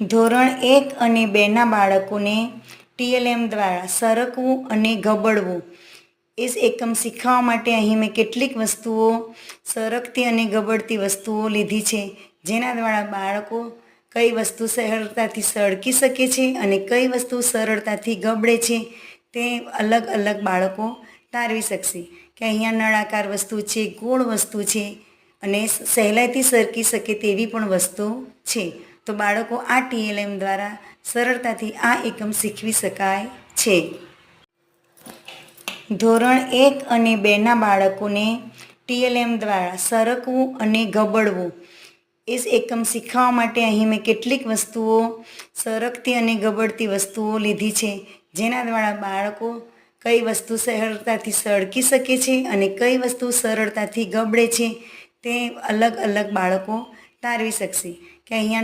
ધોરણ 1 અને 2ના બાળકોને TLM દ્વારા સરકવું અને ગબડવું એ એકમ શીખવવા માટે અહીં મેં કેટલીક વસ્તુઓ સરકતી અને ગબડતી વસ્તુઓ લીધી છે, જેના દ્વારા બાળકો કઈ વસ્તુ સરળતાથી સરકી શકે છે અને કઈ વસ્તુ સરળતાથી ગબડે છે તે અલગ અલગ બાળકો તારવી શકશે. કે અહીંયા નળાકાર વસ્તુ છે, ગોળ વસ્તુ છે અને સહેલાઈથી સરકી શકે તેવી પણ વસ્તુ છે. તો બાળકો આ TLM દ્વારા સરળતાથી આ એકમ શીખવી શકાય છે. ધોરણ 1 અને 2ના બાળકોને TLM દ્વારા સરકવું અને ગબડવું એ એકમ શીખવવા માટે અહીં મેં કેટલીક વસ્તુઓ સરકતી અને ગબડતી વસ્તુઓ લીધી છે, જેના દ્વારા બાળકો કઈ વસ્તુ સરળતાથી સરકી શકે છે અને કઈ વસ્તુ સરળતાથી ગબડે છે તે અલગ અલગ બાળકો તારવી શકશે. કે અહીંયા